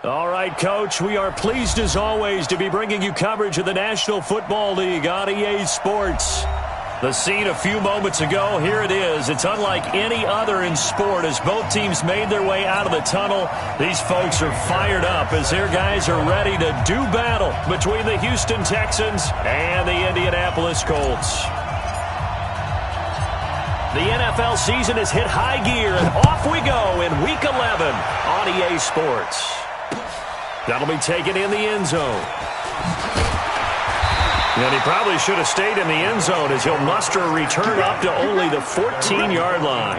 All right, Coach, we are pleased as always to be bringing you coverage of the National Football League on EA Sports. The scene a few moments ago, here it is. It's unlike any other in sport as both teams made their way out of the tunnel. These folks are fired up as their guys are ready to do battle between the Houston Texans and the Indianapolis Colts. The NFL season has hit high gear, and off we go in Week 11 on EA Sports. That'll be taken in the end zone. And he probably should have stayed in the end zone as he'll muster a return up to only the 14-yard line.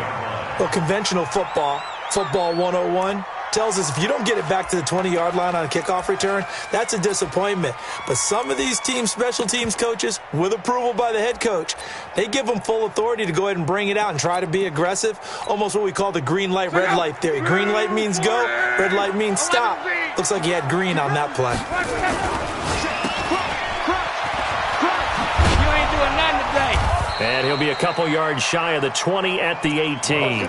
Well, conventional football 101, tells us if you don't get it back to the 20-yard line on a kickoff return, that's a disappointment. But some of these special teams coaches, with approval by the head coach, they give them full authority to go ahead and bring it out and try to be aggressive, almost what we call the green light, red light theory. Green light means go, red light means stop. Looks like he had green on that play. You ain't doing nothing today. And he'll be a couple yards shy of the 20 at the 18.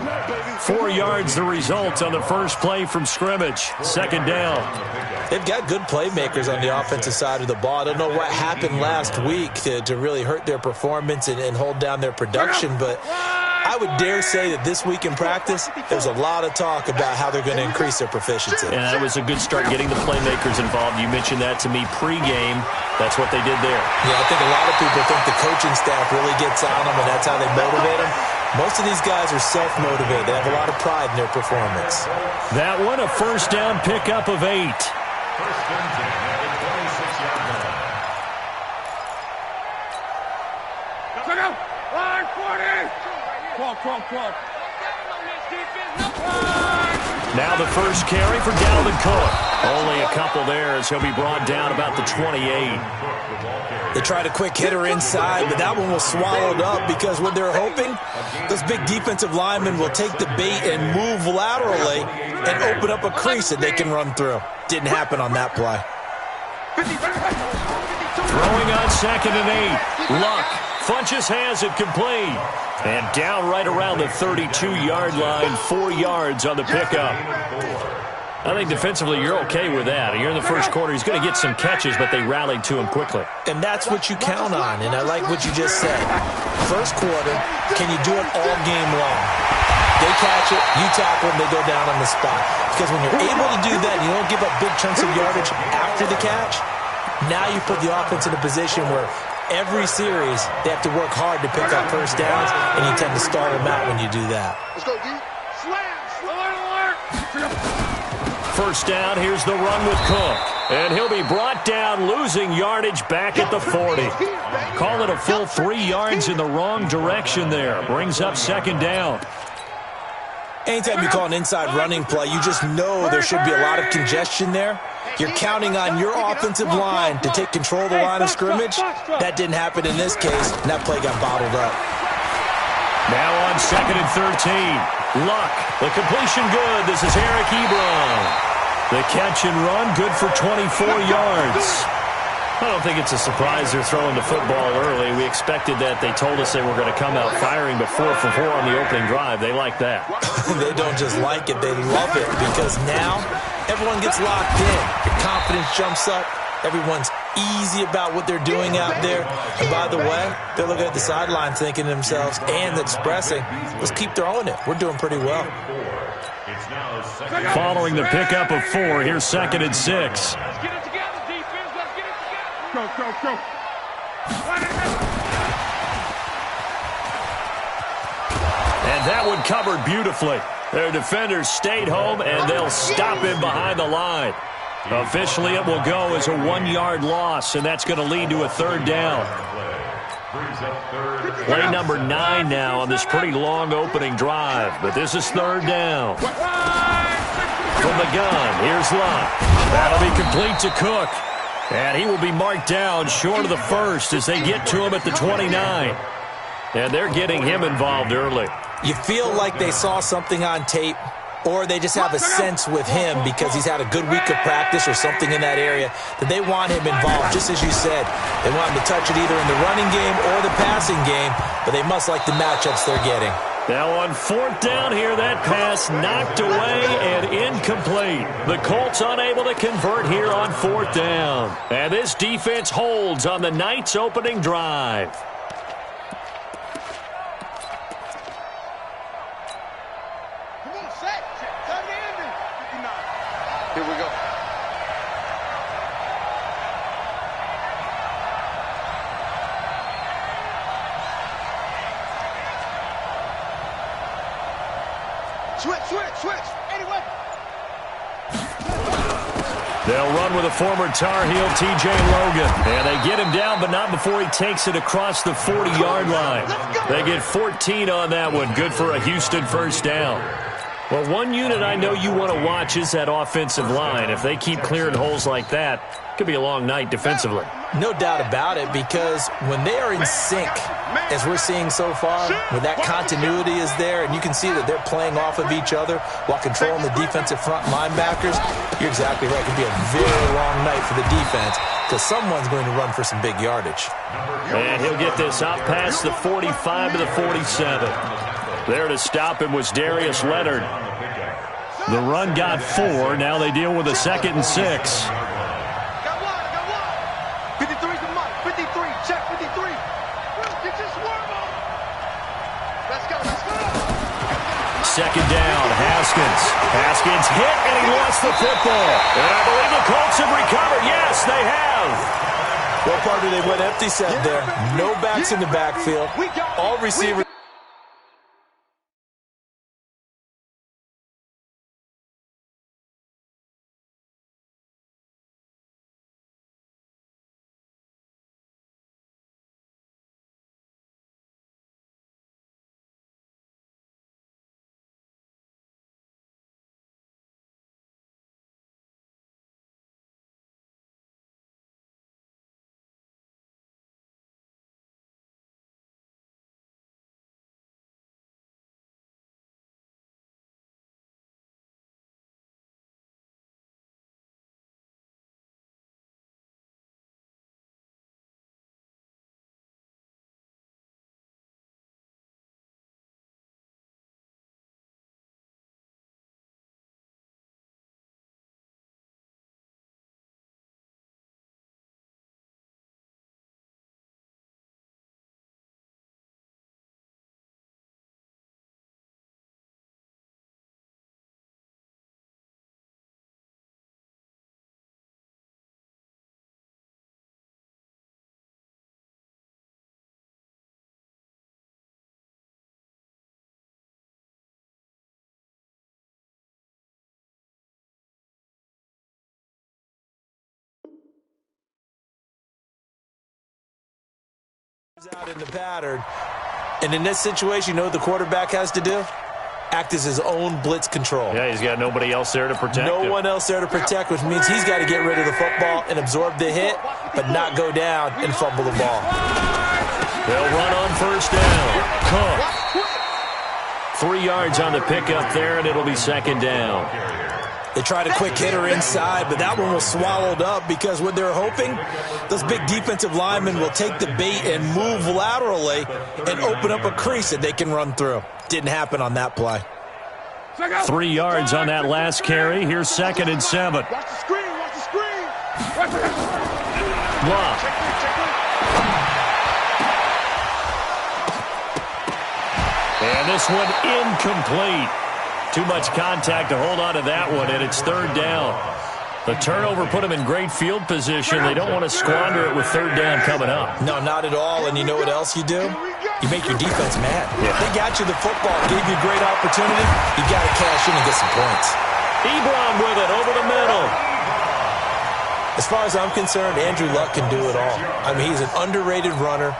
4 yards the result on the first play from scrimmage. Second down. They've got good playmakers on the offensive side of the ball. I don't know what happened last week to really hurt their performance and hold down their production, but I would dare say that this week in practice, there's a lot of talk about how they're going to increase their proficiency. And that was a good start getting the playmakers involved. You mentioned that to me pregame. That's what they did there. Yeah, I think a lot of people think the coaching staff really gets on them, and that's how they motivate them. Most of these guys are self-motivated. They have a lot of pride in their performance. That one, a first down pickup of 8. First and 10 at the 26-yard line. Go, go. 140. Qual. Now the first carry for Dalvin Cook. Only a couple there as he'll be brought down about the 28. They tried a quick hitter inside, but that one was swallowed up because what they're hoping, those big defensive linemen will take the bait and move laterally and open up a crease that they can run through. Didn't happen on that play. Throwing on 2nd and 8. Luck. Funches has it complete. And down right around the 32-yard line, 4 yards on the pickup. I think defensively you're okay with that. Here in the first quarter, he's going to get some catches, but they rallied to him quickly. And that's what you count on, and I like what you just said. First quarter, can you do it all game long? They catch it, you tackle them, they go down on the spot. Because when you're able to do that and you don't give up big chunks of yardage after the catch, now you put the offense in a position where every series they have to work hard to pick up first downs, and you tend to stall them out when you do that. Let's go, D. Slam. Alert. First down, here's the run with Cook. And he'll be brought down, losing yardage back at the 40. Call it a full 3 yards in the wrong direction there. Brings up second down. Anytime you call an inside running play, you just know there should be a lot of congestion there. You're counting on your offensive line to take control of the line of scrimmage. That didn't happen in this case, and that play got bottled up. Now on 2nd and 13. Luck. The completion good. This is Eric Ebron. The catch and run good for 24 yards. I don't think it's a surprise they're throwing the football early. We expected that. They told us they were going to come out firing, but 4 for 4 on the opening drive. They like that. They don't just like it. They love it because now everyone gets locked in. Your confidence jumps up. Everyone's easy about what they're doing out there. And by the way, they're looking at the sideline thinking to themselves and expressing, let's keep throwing it. We're doing pretty well. Following the pickup of 4, here's 2nd and 6. Let's get it together, defense. Let's get it together. Go. And that one covered beautifully. Their defenders stayed home, and they'll stop him behind the line. Officially, it will go as a 1-yard loss, and that's going to lead to a third down. Play number 9 now on this pretty long opening drive, but this is third down. From the gun, here's Luck. That'll be complete to Cook, and he will be marked down short of the first as they get to him at the 29. And they're getting him involved early. You feel like they saw something on tape, or they just have a sense with him because he's had a good week of practice or something in that area that they want him involved, just as you said. They want him to touch it either in the running game or the passing game, but they must like the matchups they're getting. Now on 4th down here, that pass knocked away and incomplete. The Colts unable to convert here on 4th down. And this defense holds on the night's opening drive. Come on, set. Turn the ending. 59. Here we go. Switch. Anyway. They'll run with a former Tar Heel, T.J. Logan. And they get him down, but not before he takes it across the 40-yard line. They get 14 on that one. Good for a Houston first down. Well, one unit I know you want to watch is that offensive line. If they keep clearing holes like that, it could be a long night defensively. No doubt about it, because when they are in sync, as we're seeing so far, when that continuity is there, and you can see that they're playing off of each other while controlling the defensive front linebackers, you're exactly right. It could be a very long night for the defense, because someone's going to run for some big yardage. And he'll get this out past the 45 to the 47. There to stop him was Darius Leonard. The run got 4. Now they deal with a 2nd and 6. Got one. 53's the mark. 53. Check 53. Get your swarm on. Let's go. 2nd down, Haskins. Haskins hit, and he lost the football. And I believe the Colts have recovered. Yes, they have. What part do they went empty set there? No backs in the backfield. All receivers. Out in the pattern, and in this situation, you know what the quarterback has to do? Act as his own blitz control. Yeah, he's got nobody else there to protect him. No one else there to protect, which means he's got to get rid of the football and absorb the hit, but not go down and fumble the ball. They'll run on 1st down. Cook. 3 yards on the pickup there, and it'll be 2nd down. They tried a quick hitter inside, but that one was swallowed up because what they're hoping, those big defensive linemen will take the bait and move laterally and open up a crease that they can run through. Didn't happen on that play. 3 yards on that last carry. Here's 2nd and 7. Watch the screen. Lock. And this one incomplete. Too much contact to hold on to that one, and it's 3rd down. The turnover put them in great field position. They don't want to squander it with 3rd down coming up. No, not at all. And you know what else you do? You make your defense mad. Yeah. They got you the football, gave you a great opportunity. You got to cash in and get some points. Ebron with it over the middle. As far as I'm concerned, Andrew Luck can do it all. I mean, he's an underrated runner.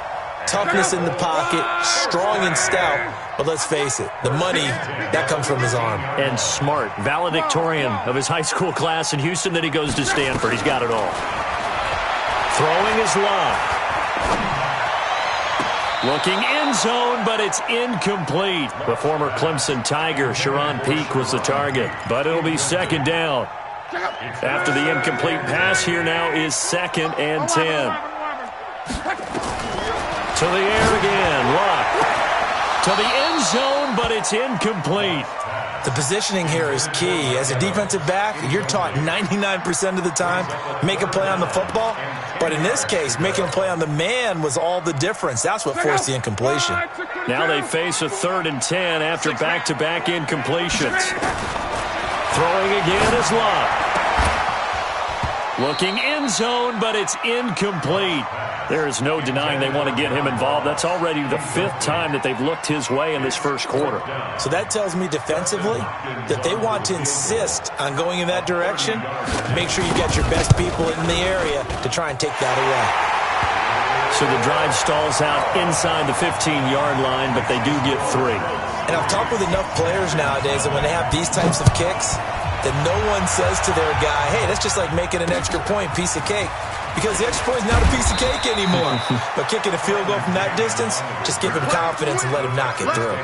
Toughness in the pocket, strong and stout, but let's face it, the money, that comes from his arm. And smart, valedictorian of his high school class in Houston, then he goes to Stanford. He's got it all. Throwing his Luck. Looking end zone, but it's incomplete. The former Clemson Tiger, Sharon Peak, was the target, but it'll be 2nd down. After the incomplete pass, here now is 2nd and 10. To the air again, Luck. To the end zone, but it's incomplete. The positioning here is key. As a defensive back, you're taught 99% of the time, make a play on the football. But in this case, making a play on the man was all the difference. That's what forced the incompletion. Now they face a 3rd and 10 after back-to-back incompletions. Throwing again is Love. Looking end zone, but it's incomplete. There is no denying they want to get him involved. That's already the 5th time that they've looked his way in this first quarter. So that tells me defensively that they want to insist on going in that direction. Make sure you get your best people in the area to try and take that away. So the drive stalls out inside the 15-yard line, but they do get 3. And I've talked with enough players nowadays that when they have these types of kicks, that no one says to their guy, hey, that's just like making an extra point, piece of cake. Because the extra point is not a piece of cake anymore. But kicking a field goal from that distance, just give him confidence and let him knock it through.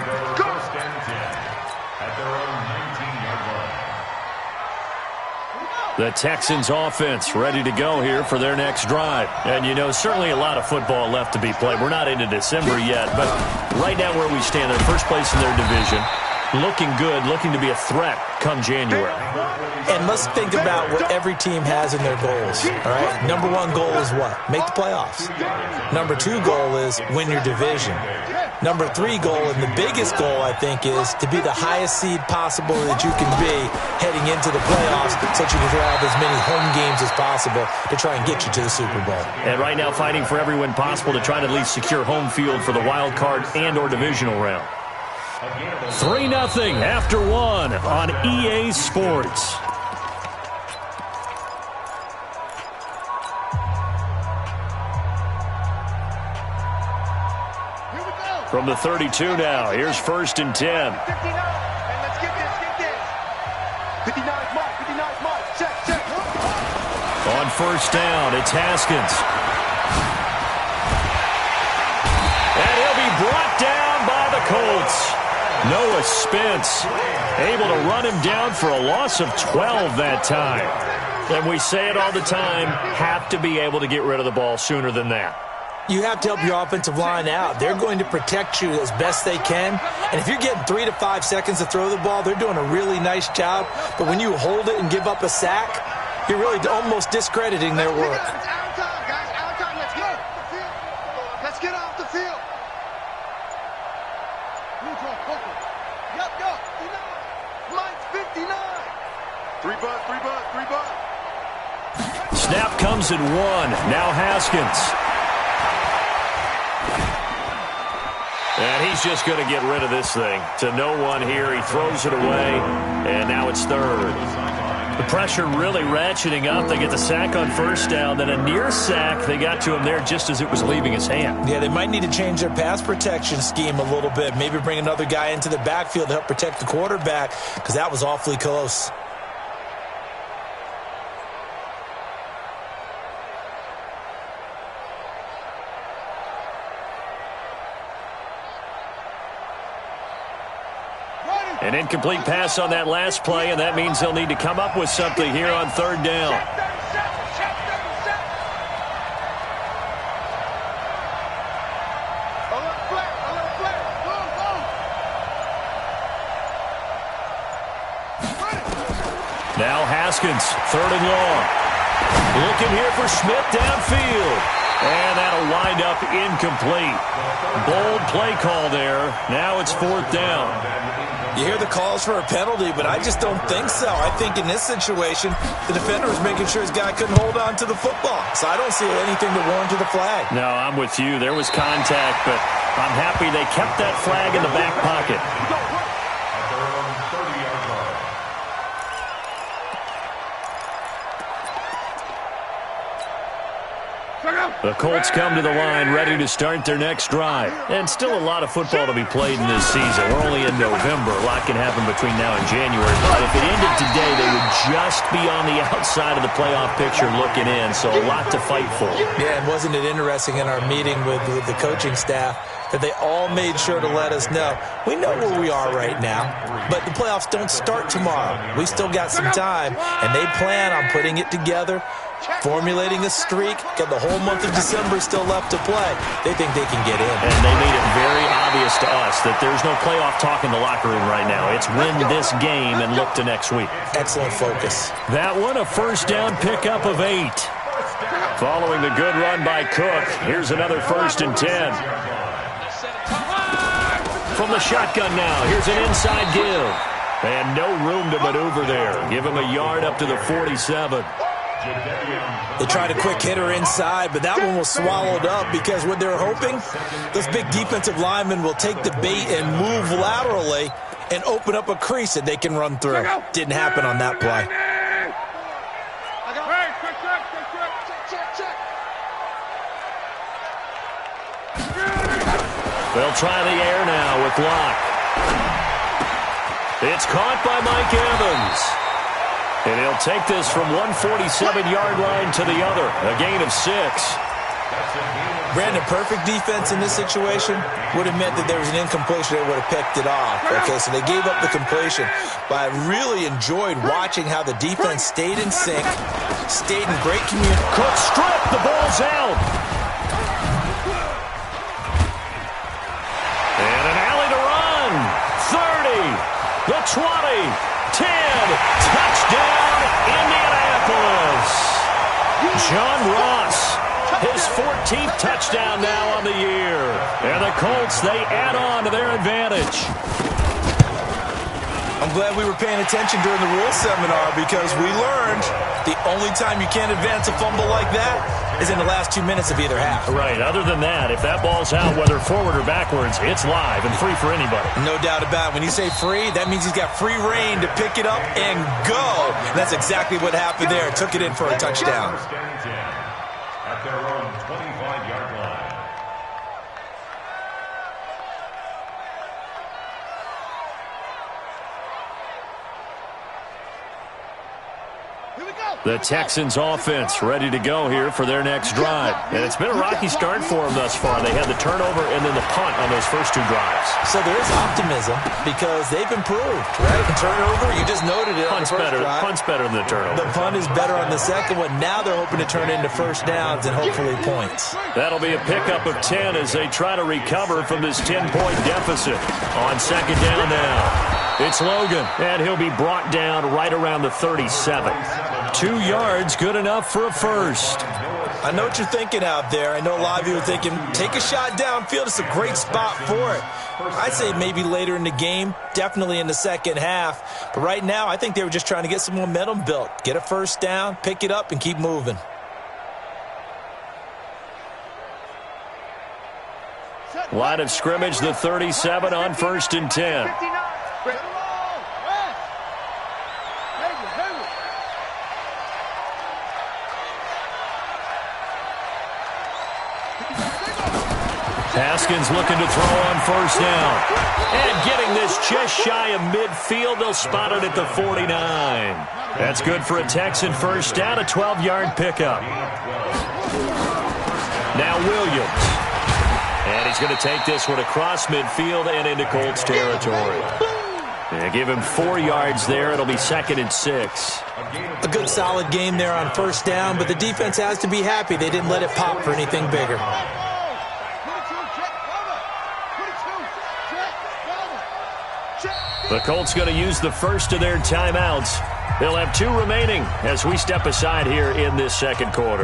The Texans offense ready to go here for their next drive. And, you know, certainly a lot of football left to be played. We're not into December yet, but right now where we stand, they're first place in their division. Looking good, looking to be a threat come January. And let's think about what every team has in their goals, all right? Number 1 goal is what? Make the playoffs. Number 2 goal is win your division. Number 3 goal, and the biggest goal, I think, is to be the highest seed possible that you can be heading into the playoffs so that you can have as many home games as possible to try and get you to the Super Bowl. And right now fighting for every win possible to try to at least secure home field for the wild card and or divisional round. 3-0 after 1 on EA Sports. From the 32 now, here's 1st and 10. 59, and let's get this. 59 mark, 59 mark, check. On 1st down, it's Haskins. And he'll be brought down by the Colts. Noah Spence able to run him down for a loss of 12 that time. And we say it all the time, have to be able to get rid of the ball sooner than that. You have to help your offensive line out. They're going to protect you as best they can. And if you're getting 3 to 5 seconds to throw the ball, they're doing a really nice job. But when you hold it and give up a sack, you're really almost discrediting their work. It's our time, guys. Our time. Let's go. Let's get off the field. Yup. Mike's 59. 3 butt. Snap comes at 1. Now Haskins. And he's just going to get rid of this thing. To no one here. He throws it away. And now it's 3rd. The pressure really ratcheting up. They get the sack on 1st down. Then a near sack. They got to him there just as it was leaving his hand. Yeah, they might need to change their pass protection scheme a little bit. Maybe bring another guy into the backfield to help protect the quarterback, because that was awfully close. An incomplete pass on that last play, and that means they'll need to come up with something here on 3rd down. Now Haskins, 3rd and long. Looking here for Smith downfield. And that'll wind up incomplete. Bold play call there. Now it's 4th down. You hear the calls for a penalty, but I just don't think so. I think in this situation, the defender was making sure his guy couldn't hold on to the football. So I don't see anything to warrant the flag. No, I'm with you. There was contact, but I'm happy they kept that flag in the back pocket. The Colts come to the line ready to start their next drive. And still a lot of football to be played in this season. We're only in November. A lot can happen between now and January. But if it ended today, they would just be on the outside of the playoff picture looking in. So a lot to fight for. Yeah, and wasn't it interesting in our meeting with the coaching staff that they all made sure to let us know, we know where we are right now, but the playoffs don't start tomorrow. We still got some time, and they plan on putting it together formulating a streak, got the whole month of December still left to play. They think they can get in. And they made it very obvious to us that there's no playoff talk in the locker room right now. It's win this game and look to next week. Excellent focus. That one, a first down pickup of 8. Following the good run by Cook, here's another 1st and 10. From the shotgun now, here's an inside give. And no room to maneuver there. Give him a yard up to the 47. They tried a quick hitter inside, but that one was swallowed up because what they're hoping, those big defensive linemen will take the bait and move laterally and open up a crease that they can run through. Didn't happen on that play. They'll try the air now with Locke. It's caught by Mike Evans. And he'll take this from 147-yard line to the other. A gain of 6. Brandon, perfect defense in this situation would have meant that there was an incompletion. They would have picked it off. Okay, so they gave up the completion. But I really enjoyed watching how the defense stayed in sync, stayed in great communication. Cook strip. The ball's out. And an alley to run. 30. The 20. 10. Touchdown, Indianapolis. John Ross, his 14th touchdown now on the year. And the Colts, they add on to their advantage. I'm glad we were paying attention during the rules seminar because we learned the only time you can't advance a fumble like that is in the last 2 minutes of either half. Right. Other than that, if that ball's out, whether forward or backwards, it's live and free for anybody. No doubt about it. When you say free, that means he's got free reign to pick it up and go. And that's exactly what happened there. Took it in for a touchdown. At their own 25-yard line. The Texans offense ready to go here for their next drive. And it's been a rocky start for them thus far. They had the turnover and then the punt on those first 2 drives. So there is optimism because they've improved, right? The turnover, you just noted it. Punt's better. Punt's better than the turnover. The punt is better on the second one. Now they're hoping to turn into first downs and hopefully points. That'll be a pickup of 10 as they try to recover from this 10-point deficit. On second down now, it's Logan, and he'll be brought down right around the 37. 2 yards, good enough for a first. I know what you're thinking out there. I know a lot of you are thinking, take a shot downfield. It's a great spot for it. I'd say maybe later in the game, definitely in the second half. But right now, I think they were just trying to get some momentum built. Get a first down, pick it up, and keep moving. Line of scrimmage, the 37 on 1st and 10. Haskins looking to throw on first down. And getting this just shy of midfield. They'll spot it at the 49. That's good for a Texan first down, a 12-yard pickup. Now Williams. And he's going to take this one across midfield and into Colts territory. And give him 4 yards there. It'll be 2nd and 6. A good solid game there on first down, but the defense has to be happy they didn't let it pop for anything bigger. The Colts going to use the first of their timeouts. They'll have 2 remaining as we step aside here in this second quarter.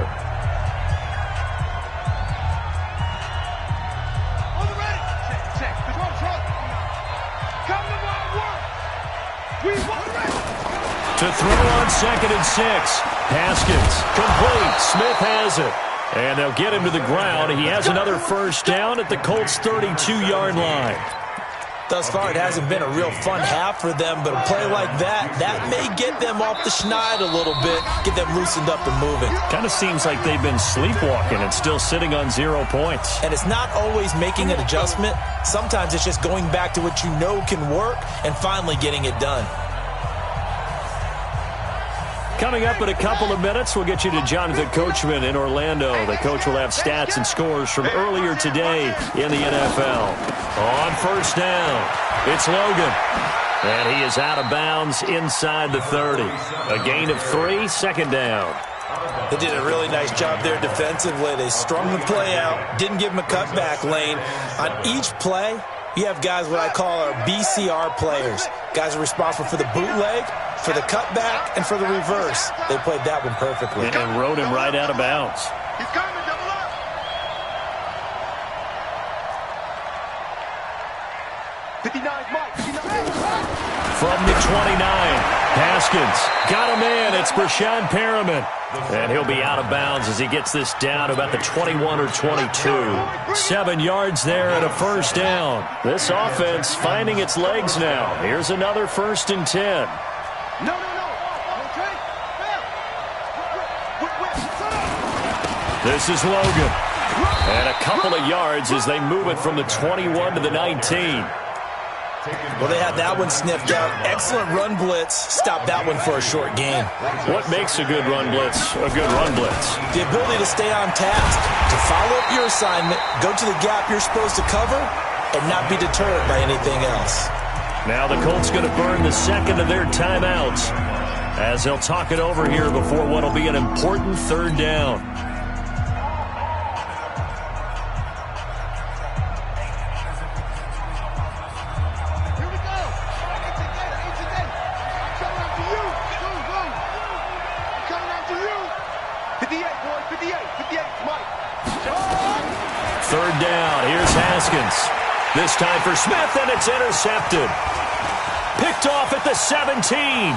To throw on 2nd and 6. Haskins, complete. Smith has it. And they'll get him to the ground. He has another first down at the Colts' 32-yard line. Thus far, it hasn't been a real fun half for them, but a play like that may get them off the schneid a little bit, get them loosened up and moving. Kind of seems like they've been sleepwalking and still sitting on 0 points. And it's not always making an adjustment. Sometimes it's just going back to what you know can work and finally getting it done. Coming up in a couple of minutes, we'll get you to Jonathan Coachman in Orlando. The coach will have stats and scores from earlier today in the NFL. On first down, it's Logan. And he is out of bounds inside the 30. A gain of 3, 2nd down. They did a really nice job there defensively. They strung the play out, didn't give them a cutback lane. On each play, you have guys what I call our BCR players. Guys are responsible for the bootleg, for the cutback, and for the reverse. They played that one perfectly. And rode him right out of bounds. He's coming, double up. From the 29, Haskins got him in. It's Brashad Perriman. And he'll be out of bounds as he gets this down to about the 21 or 22. 7 yards there and a first down. This offense finding its legs now. Here's another 1st and 10. No. This is Logan. And a couple of yards as they move it from the 21 to the 19. Well, they had that one sniffed out. Excellent run blitz. Stopped that one for a short gain. What makes a good run blitz a good run blitz? The ability to stay on task, to follow up your assignment, go to the gap you're supposed to cover, and not be deterred by anything else. Now the Colts going to burn the second of their timeouts as they'll talk it over here before what will be an important 3rd down. Third down. Here's Haskins. This time for Smith, and it's intercepted. Picked off at the 17.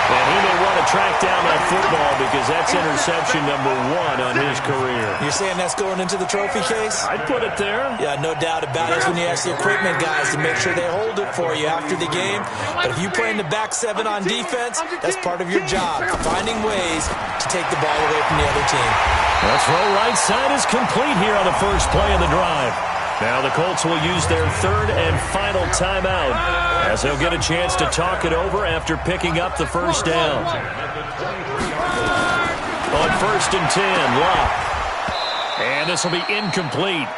And he may want to track down that football because that's interception number 1 on his career. You're saying that's going into the trophy case? I'd put it there. Yeah, no doubt about it. It's when you ask the equipment guys to make sure they hold it for you after the game. But if you play in the back 7 on defense, that's part of your job, finding ways to take the ball away from the other team. That throw right side is complete here on the first play of the drive. Now the Colts will use their 3rd and final timeout as they'll get a chance to talk it over after picking up the first down. On 1st and 10, Locke. And this will be incomplete.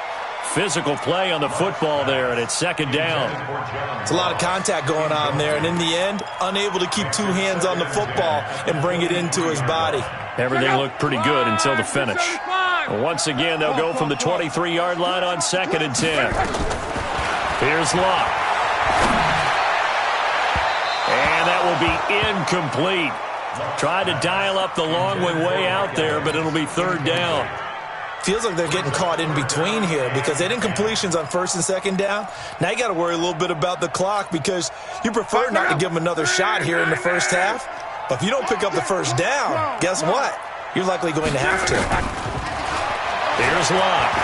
Physical play on the football there, and it's 2nd down. It's a lot of contact going on there, and in the end, unable to keep 2 hands on the football and bring it into his body. Everything looked pretty good until the finish. Once again, they'll go from the 23-yard line on 2nd and 10. Here's Locke. And that will be incomplete. Tried to dial up the long way out there, but it'll be 3rd down. Feels like they're getting caught in between here because they didn't completions on 1st and 2nd down. Now you got to worry a little bit about the clock because you prefer not to give them another shot here in the first half. But if you don't pick up the first down, guess what? You're likely going to have to. Here's Locke.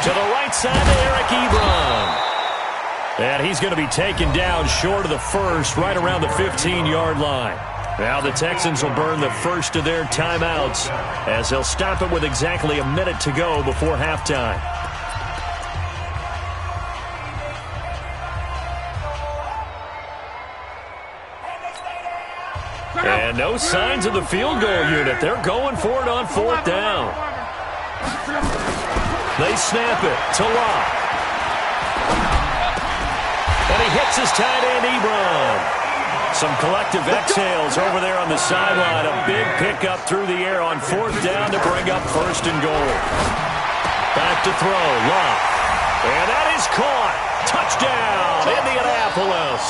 To the right side to Eric Ebron. And he's going to be taken down short of the first, right around the 15-yard line. Now the Texans will burn the first of their timeouts as they'll stop it with exactly a minute to go before halftime. And no signs of the field goal unit. They're going for it on 4th down. They snap it to Locke. And he hits his tight end, Ebron. Some collective exhales over there on the sideline. A big pickup through the air on 4th down to bring up 1st and goal. Back to throw, Locke. And that is caught. Touchdown, Indianapolis.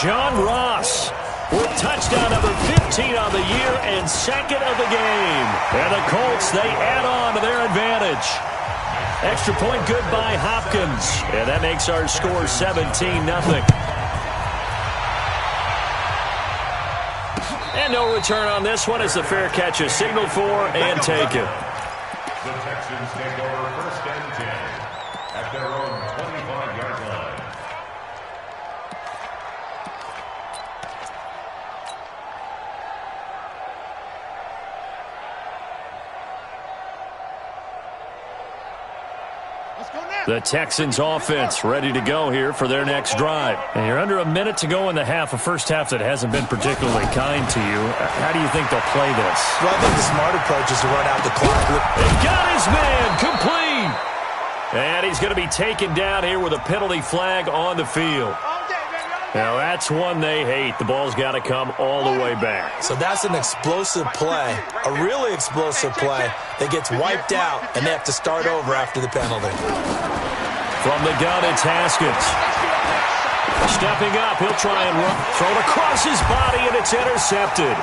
John Ross with touchdown number 15 on the year and 2nd of the game. And the Colts, they add on to their advantage. Extra point good by Hopkins. And that makes our score 17-0. And no return on this one as the fair catch is signaled for and taken. The Texans take over 1st and 10 at their own 25-yard line. The Texans offense ready to go here for their next drive. And you're under a minute to go in the half, a first half that hasn't been particularly kind to you. How do you think they'll play this? Well, I think the smart approach is to run out the clock. They got his man complete. And he's going to be taken down here with a penalty flag on the field. All day, baby, all Now that's one they hate. The ball's got to come all the way back. So that's an explosive play, a really explosive play that gets wiped out, and they have to start over after the penalty. From the gun, it's Haskins. Stepping up, he'll try and run. Throw it across his body, and it's intercepted.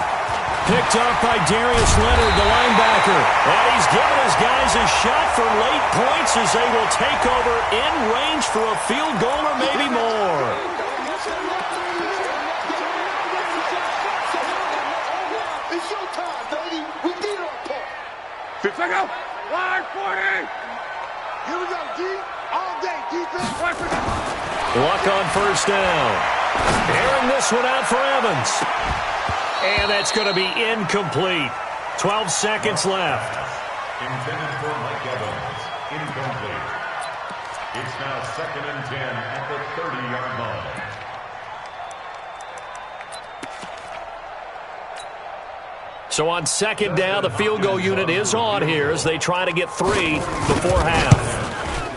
Picked up by Darius Leonard, the linebacker. And he's giving his guys a shot for late points as they will take over in range for a field goal or maybe more. It's your time, baby. We did our part. 6 seconds. Line 40. Here we go, D. All day, defense. Luck on first down. Airing this one out for Evans. And that's going to be incomplete. 12 seconds left. Intended for Mike Evans. Incomplete. It's now 2nd and 10 at the 30-yard line. So on second down, the field goal unit is on here as they try to get 3 before half.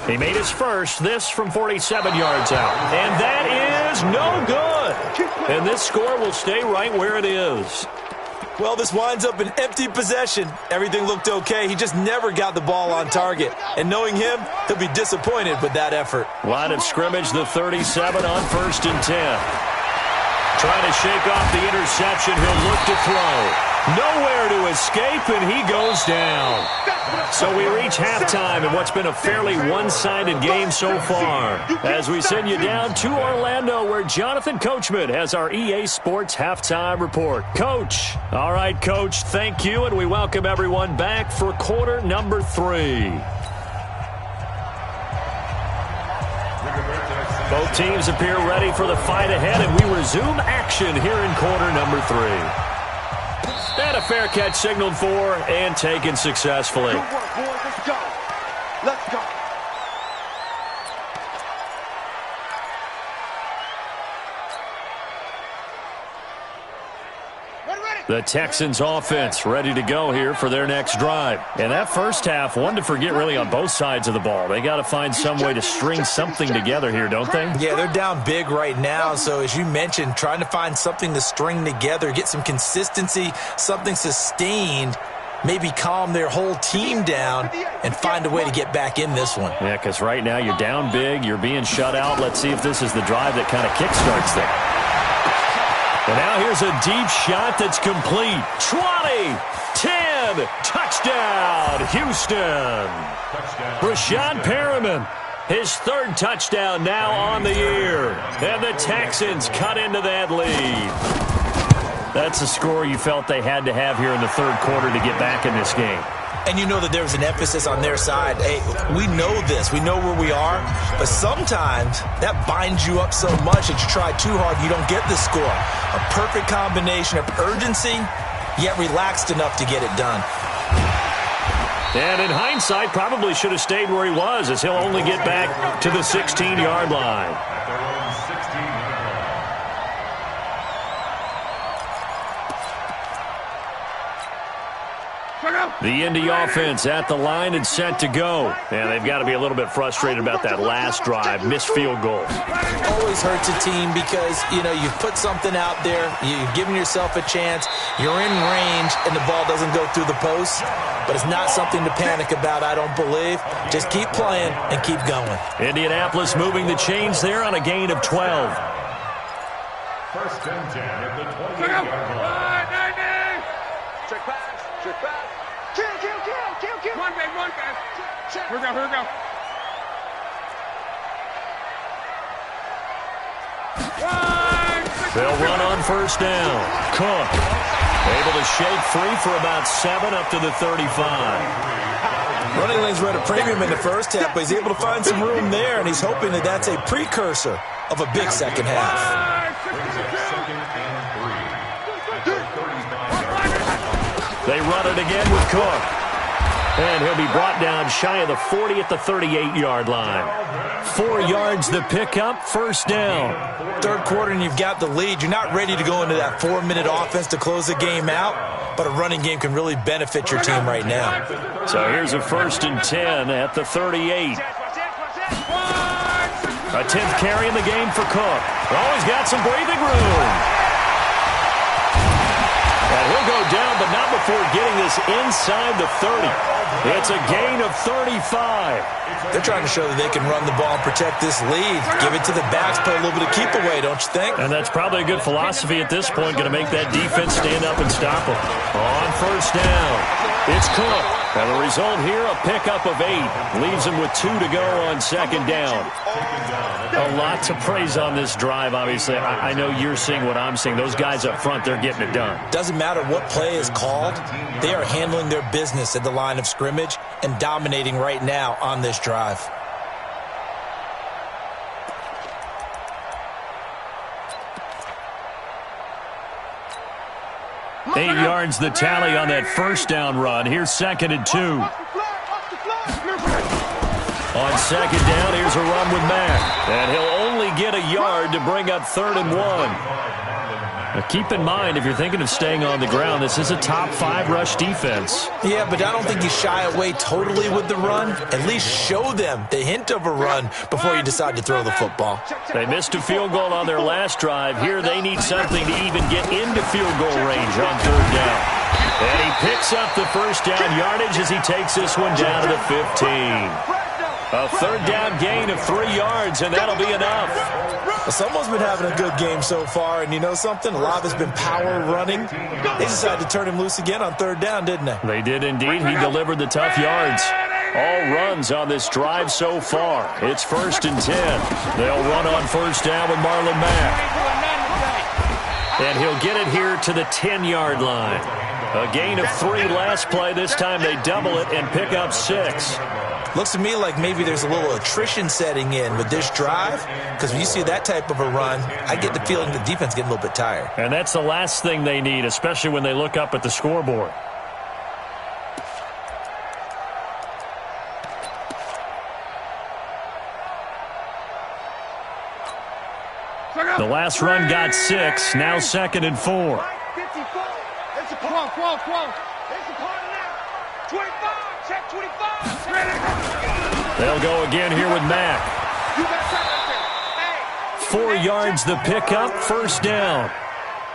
He made his first, this from 47 yards out. And that is no good. And this score will stay right where it is. Well, this winds up an empty possession. Everything looked okay. He just never got the ball on target. And knowing him, he'll be disappointed with that effort. Line of scrimmage, the 37 on 1st and 10. Trying to shake off the interception. He'll look to throw. Nowhere to escape, and he goes down. So we reach halftime in what's been a fairly one-sided game so far, as we send you down to Orlando, where Jonathan Coachman has our EA Sports Halftime Report. Coach. All right, Coach, thank you, and we welcome everyone back for quarter number 3. Both teams appear ready for the fight ahead, and we resume action here in quarter number 3. And a fair catch signaled for and taken successfully. Good work, boys. Let's go. Let's go. The Texans offense ready to go here for their next drive. And that first half, one to forget really on both sides of the ball. They got to find some way to string something together here, don't they? Yeah, they're down big right now. So as you mentioned, trying to find something to string together, get some consistency, something sustained, maybe calm their whole team down and find a way to get back in this one. Yeah, because right now you're down big, you're being shut out. Let's see if this is the drive that kind of kickstarts them. And now here's a deep shot that's complete. 20, 10, touchdown, Houston. Rashad Perriman, his 3rd touchdown now on the year. And the Texans cut into that lead. That's a score you felt they had to have here in the 3rd quarter to get back in this game. And you know that there's an emphasis on their side. Hey, we know this. We know where we are. But sometimes that binds you up so much that you try too hard, you don't get the score. A perfect combination of urgency, yet relaxed enough to get it done. And in hindsight, probably should have stayed where he was, as he'll only get back to the 16-yard line. The Indy offense at the line and set to go. And they've got to be a little bit frustrated about that last drive. Missed field goal. Always hurts a team because, you know, you've put something out there. You've given yourself a chance. You're in range, and the ball doesn't go through the post. But it's not something to panic about, I don't believe. Just keep playing and keep going. Indianapolis moving the chains there on a gain of 12. 1st and 10 at the 28-yard line. Check pass. Check pass. Kill. One guy. Check. Here we go. They'll run on first down. Cook able to shake free for about 7 up to the 35. Running lanes were at a premium in the first half, but he's able to find some room there, and he's hoping that that's a precursor of a big second half. They run it again with Cook. And he'll be brought down shy of the 40 at the 38-yard line. 4 yards the pickup, first down. 3rd quarter and you've got the lead. You're not ready to go into that 4-minute offense to close the game out, but a running game can really benefit your team right now. So here's a 1st and 10 at the 38. A 10th carry in the game for Cook. Oh, he's got some breathing room. And he'll go down, but not before getting this inside the 30. It's a gain of 35. They're trying to show that they can run the ball and protect this lead. Give it to the backs, play a little bit of keep away, don't you think? And that's probably a good philosophy at this point, going to make that defense stand up and stop them. On first down, it's Cook. And the result here, a pickup of 8. Leaves him with 2 to go on second down. A lot to praise on this drive, obviously. I know you're seeing what I'm seeing. Those guys up front, they're getting it done. Doesn't matter what play is called. They are handling their business at the line of scrimmage and dominating right now on this drive. Eight yards the tally on that first down run. Here's 2nd and 2. On second down, here's a run with Mack. And he'll only get a yard to bring up 3rd and 1. Now keep in mind, if you're thinking of staying on the ground, this is a top 5 rush defense. Yeah, but I don't think you shy away totally with the run. At least show them the hint of a run before you decide to throw the football. They missed a field goal on their last drive. Here they need something to even get into field goal range on 3rd down. And he picks up the first down yardage as he takes this one down to the 15. A 3rd down gain of 3 yards, and that'll be enough. Well, someone's been having a good game so far, and you know something? A lot of it's been power running. They decided to turn him loose again on 3rd down, didn't they? They did indeed. He delivered the tough yards. All runs on this drive so far. It's 1st and 10. They'll run on first down with Marlon Mack. And he'll get it here to the 10-yard line. A gain of 3 last play. This time they double it and pick up 6. Looks to me like maybe there's a little attrition setting in with this drive, because when you see that type of a run, I get the feeling the defense getting a little bit tired. And that's the last thing they need, especially when they look up at the scoreboard. The last run got 6, now 2nd and 4. They'll go again here with Mack. 4 yards the pickup, first down.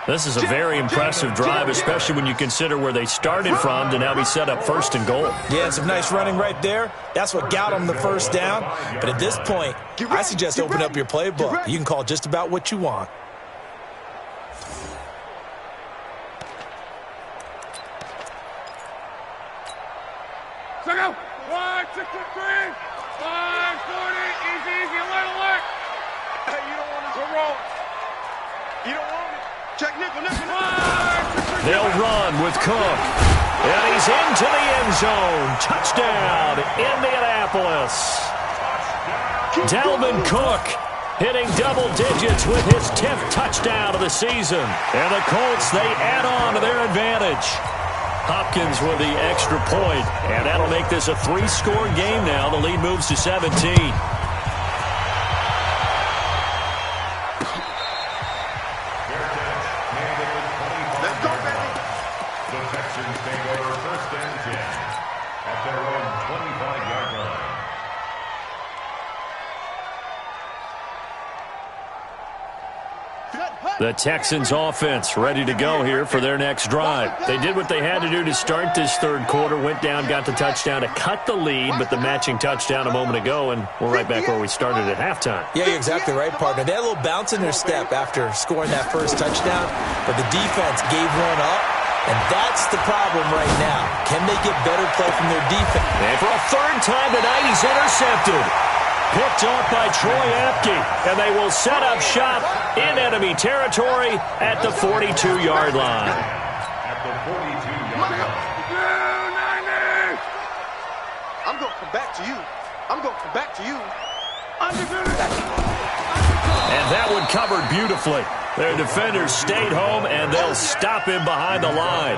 This is a very impressive drive, especially when you consider where they started from to now be set up 1st and goal. Yeah, some nice running right there. That's what got them the first down. But at this point, I suggest open up your playbook. You can call just about what you want. Go. 1, 2, 3, 140. Easy, alert. Hey, you don't want to go wrong. You don't want it. Check nickel. They'll run with Cook. And he's into the end zone. Touchdown, Indianapolis. Dalvin Cook hitting double digits with his 10th touchdown of the season. And the Colts, they add on to their advantage. Hopkins with the extra point, and that'll make this a 3-score game now. The lead moves to 17. Let's go, baby. The Texans take over 1st and 10 at their own 25-yard line. The Texans offense ready to go here for their next drive. They did what they had to do to start this 3rd quarter, went down, got the touchdown to cut the lead, but the matching touchdown a moment ago, and we're right back where we started at halftime. Yeah, you're exactly right, partner. They had a little bounce in their step after scoring that first touchdown, but the defense gave one up, and that's the problem right now. Can they get better play from their defense? And for a 3rd time tonight, he's intercepted. Picked off by Troy Apke, and they will set up shop in enemy territory at the 42-yard line. At the 42-yard line. I'm going to come back to you. And that one covered beautifully. Their defenders stayed home, and they'll stop him behind the line.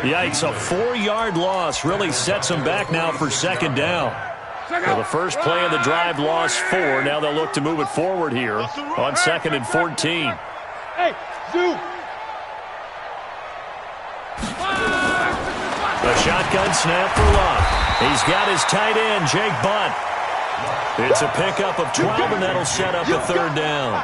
Yikes, a 4-yard loss really sets them back now for 2nd down. Well, the first play of the drive lost 4. Now they'll look to move it forward here on 2nd and 14. Hey, Zoo. The shotgun snap for Love. He's got his tight end, Jake Butt. It's a pickup of 12, and that'll set up a third down.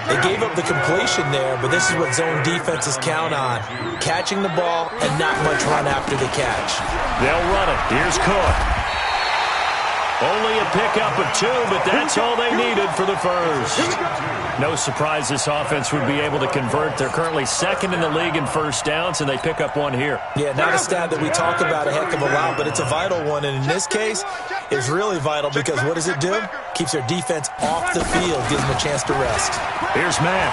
They gave up the completion there, but this is what zone defenses count on. Catching the ball and not much run after the catch. They'll run it. Here's Cook. Only a pickup of 2, but that's all they needed for the first. No surprise this offense would be able to convert. They're currently second in the league in first downs, and they pick up 1 here. Yeah, not a stat that we talk about a heck of a lot, but it's a vital one. And in this case, it's really vital because what does it do? Keeps their defense off the field, gives them a chance to rest. Here's Mack.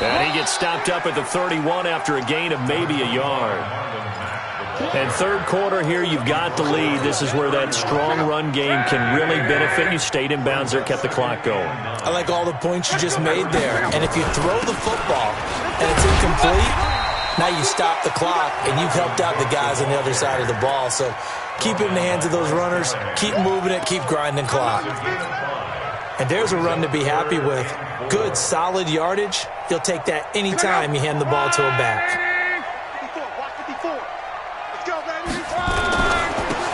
And he gets stopped up at the 31 after a gain of maybe a yard. And third quarter here, you've got the lead. This is where that strong run game can really benefit you. Stayed in bounds there, kept the clock going. I like all the points you just made there. And if you throw the football and it's incomplete, now you stop the clock and you've helped out the guys on the other side of the ball. So keep it in the hands of those runners. Keep moving it. Keep grinding clock. And there's a run to be happy with. Good, solid yardage. You'll take that anytime you hand the ball to a back.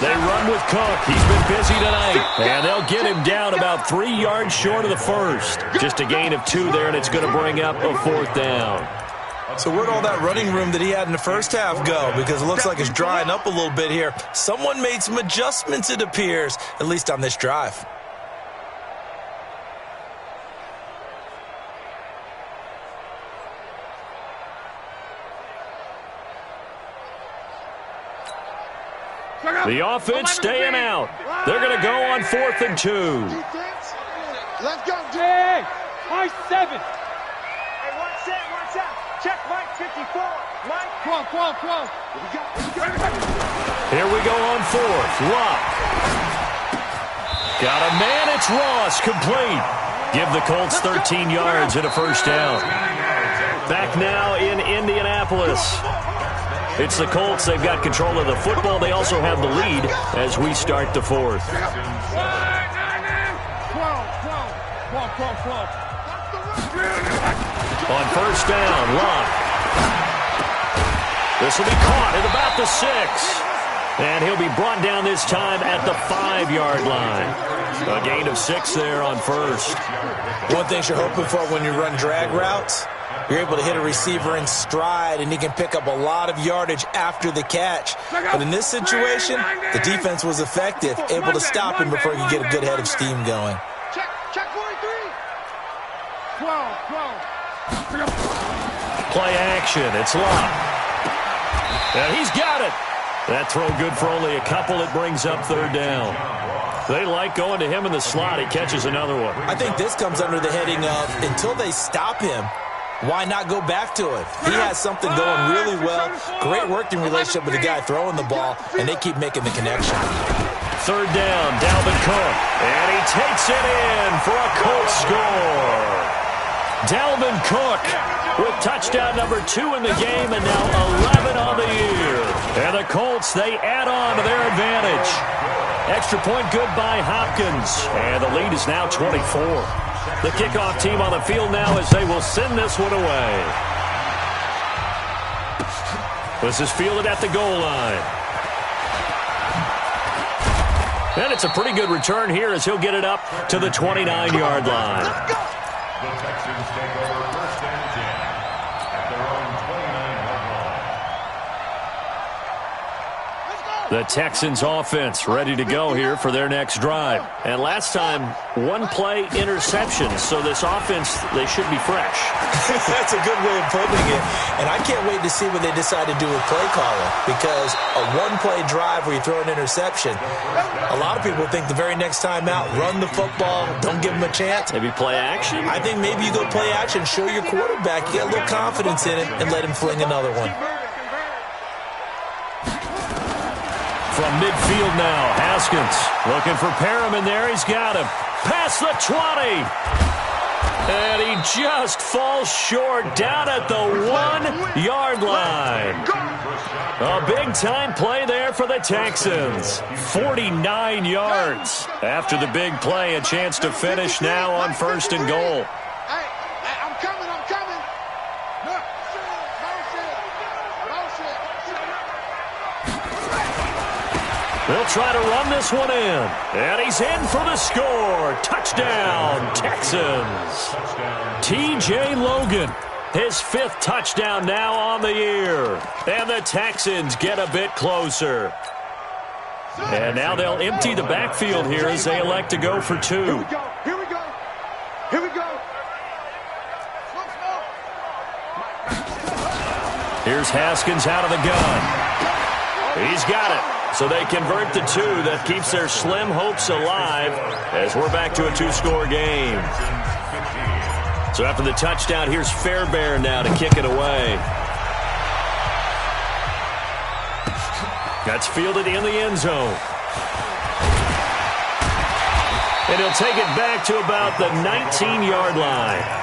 They run with Cook. He's been busy tonight. And they'll get him down about 3 yards short of the first. Just a gain of 2 there, and it's going to bring up a 4th down. So where'd all that running room that he had in the first half go? Because it looks like it's drying up a little bit here. Someone made some adjustments, it appears, at least on this drive. The offense staying out. They're going to go on 4th and 2. Let's go, dude. Hey, Mike 7. Hey, one set. Check Mike 54. Mike. 12. Here we go on 4th. Luck. Got a man. It's Ross. Complete. Give the Colts 13 yards and a first down. Back now in Indianapolis. It's the Colts. They've got control of the football. They also have the lead as we start the 4th. 12. On first down, Luck. This will be caught at about the 6. And he'll be brought down this time at the 5-yard line. A gain of 6 there on first. One thing you're hoping for when you run drag routes, you're able to hit a receiver in stride, and he can pick up a lot of yardage after the catch. But in this situation, the defense was effective, able to stop him before he could get a good head of steam going. Check 43. 12. Play action. It's Luck. And he's got it. That throw good for only a couple. It brings up 3rd down. They like going to him in the slot. He catches another one. I think this comes under the heading of until they stop him, why not go back to it? He has something going really well. Great working relationship with the guy throwing the ball, and they keep making the connection. 3rd down, Dalvin Cook. And he takes it in for a Colts score. Dalvin Cook with touchdown number 2 in the game and now 11 on the year. And the Colts, they add on to their advantage. Extra point good by Hopkins. And the lead is now 24. The kickoff team on the field now as they will send this one away. This is fielded at the goal line. And it's a pretty good return here as he'll get it up to the 29-yard line. The Texans take over 1st and 10 at their own 29-yard line. The Texans offense ready to go here for their next drive. And last time, 1-play interception. So this offense, they should be fresh. That's a good way of putting it. And I can't wait to see what they decide to do with play calling, because a 1-play drive where you throw an interception, a lot of people think the very next time out, run the football, don't give them a chance. Maybe play action? I think maybe you go play action, show your quarterback, you get a little confidence in it, and let him fling another one. From midfield now, Haskins looking for Perriman there. He's got him. Past the 20. And he just falls short down at the 1-yard line. A big-time play there for the Texans. 49 yards. After the big play, a chance to finish now on 1st and goal. Hey, I'm coming. Look. They'll try to run this one in. And he's in for the score. Touchdown, Texans. T.J. Logan, his 5th touchdown now on the year. And the Texans get a bit closer. And now they'll empty the backfield here as they elect to go for 2. Here we go. Here we go. Here we go. Here's Haskins out of the gun. He's got it. So they convert the 2. That keeps their slim hopes alive as we're back to a 2-score game. So after the touchdown, here's Fairbairn now to kick it away. That's fielded in the end zone. And he'll take it back to about the 19-yard line.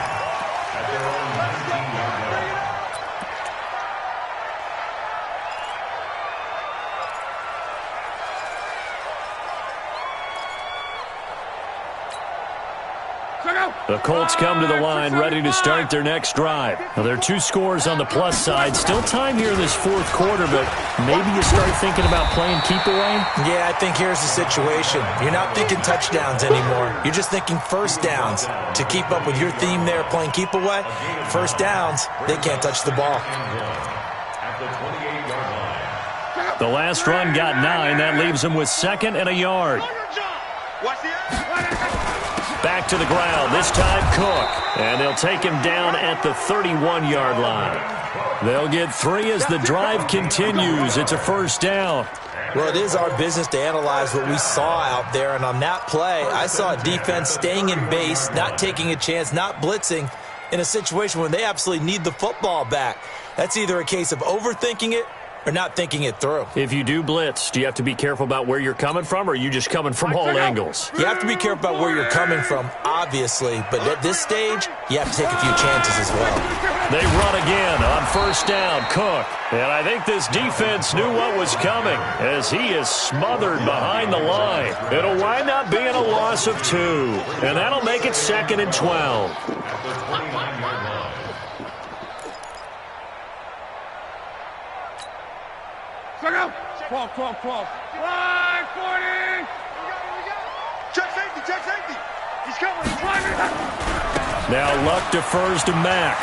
The Colts come to the line ready to start their next drive. Now, there are 2 scores on the plus side. Still time here in this 4th quarter, but maybe you start thinking about playing keep away? Yeah, I think here's the situation. You're not thinking touchdowns anymore. You're just thinking first downs. To keep up with your theme there, playing keep away, first downs, they can't touch the ball. The last run got 9. That leaves them with 2nd and a yard. Back to the ground, this time Cook. And they'll take him down at the 31-yard line. They'll get 3 as the drive continues. It's a first down. Well, it is our business to analyze what we saw out there. And on that play, I saw a defense staying in base, not taking a chance, not blitzing in a situation where they absolutely need the football back. That's either a case of overthinking it or not thinking it through. If you do blitz, do you have to be careful about where you're coming from, or are you just coming from all angles? You have to be careful about where you're coming from, obviously, but at this stage, you have to take a few chances as well. They run again on first down, Cook. And I think this defense knew what was coming as he is smothered behind the line. It'll wind up being a loss of 2, and that'll make it 2nd and 12. Cross. Line 40. Check safety, check safety. He's coming. Now Luck defers to Mack.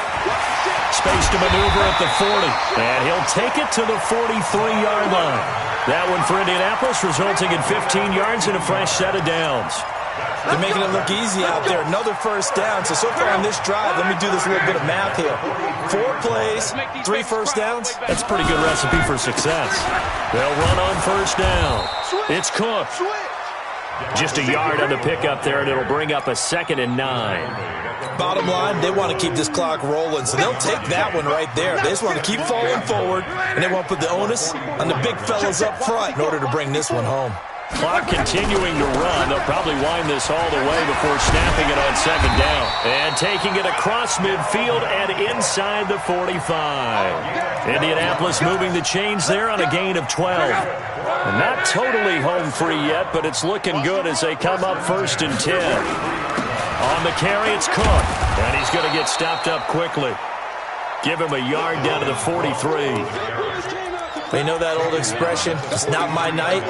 Space to maneuver at the 40. And he'll take it to the 43-yard line. That one for Indianapolis, resulting in 15 yards and a fresh set of downs. They're making it look easy out there. Another first down. So far on this drive, let me do this little bit of math here. 4 plays, 3 first downs. That's a pretty good recipe for success. They'll run on first down. It's Cook. Just a yard on the pickup there, and it'll bring up a 2nd and 9. Bottom line, they want to keep this clock rolling, so they'll take that one right there. They just want to keep falling forward, and they want to put the onus on the big fellas up front in order to bring this one home. Clock continuing to run. They'll probably wind this all the way before snapping it on 2nd down. And taking it across midfield and inside the 45. Indianapolis moving the chains there on a gain of 12. And not totally home free yet, but it's looking good as they come up 1st and 10. On the carry, it's Cook. And he's going to get stopped up quickly. Give him a yard down to the 43. They know that old expression, it's not my night.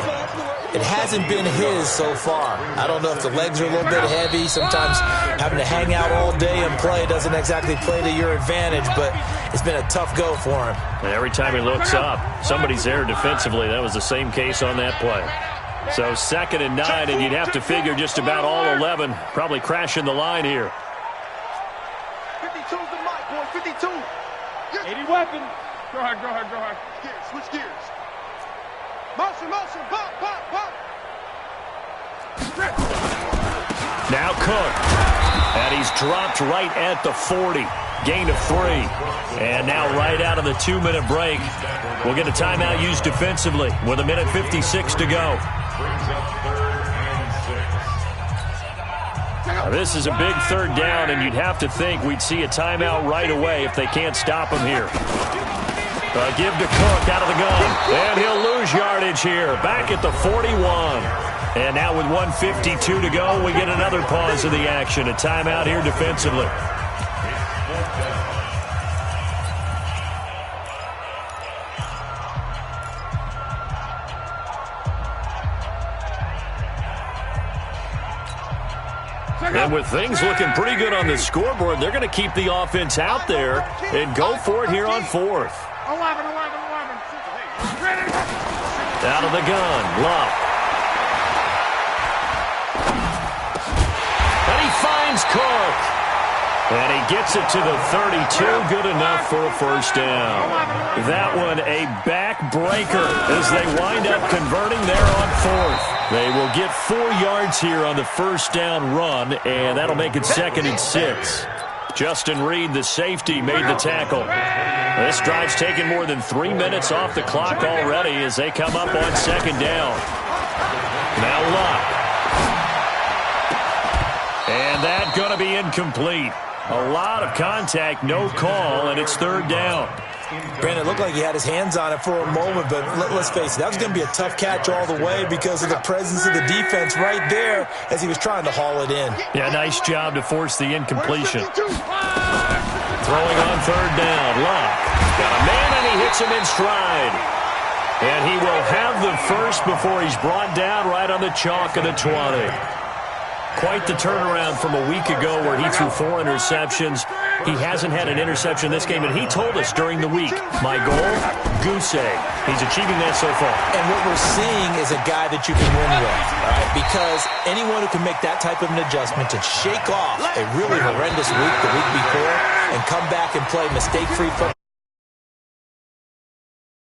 It hasn't been his so far. I don't know if the legs are a little bit heavy. Sometimes having to hang out all day and play doesn't exactly play to your advantage, but it's been a tough go for him. And every time he looks up, somebody's there defensively. That was the same case on that play. So 2nd and 9, and you'd have to figure just about all 11 probably crashing the line here. 52's the mic, boy. 52. 80 weapons. Go ahead. Switch gears. Motion, pop. Now Cook. And he's dropped right at the 40. Gain of 3. And now right out of the 2-minute break, we'll get a timeout used defensively with 1:56 to go. Now, this is a big 3rd down, and you'd have to think we'd see a timeout right away if they can't stop him here. Give to Cook out of the gun. And he'll lose yardage here. Back at the 41. And now with 1:52 to go, we get another pause of the action. A timeout here defensively. And with things looking pretty good on the scoreboard, they're going to keep the offense out there and go for it here on fourth. 11. Out of the gun, Luck. And he finds Cook. And he gets it to the 32. Good enough for a first down. That one a backbreaker as they wind up converting there on fourth. They will get 4 yards here on the first down run, and that'll make it 2nd and 6. Justin Reed, the safety, made the tackle. This drive's taken more than 3 minutes off the clock already as they come up on 2nd down. Now Luck. And that's going to be incomplete. A lot of contact, no call, and it's 3rd down. Brandon, it looked like he had his hands on it for a moment, but let's face it, that was going to be a tough catch all the way because of the presence of the defense right there as he was trying to haul it in. Yeah, nice job to force the incompletion. Throwing on 3rd down, Luck. Got a man, and he hits him in stride. And he will have the first before he's brought down right on the chalk of the 20. Quite the turnaround from a week ago where he threw 4 interceptions. He hasn't had an interception this game, and he told us during the week, my goal, goose egg. He's achieving that so far. And what we're seeing is a guy that you can win with, all right? Because anyone who can make that type of an adjustment to shake off a really horrendous week the week before and come back and play mistake-free football.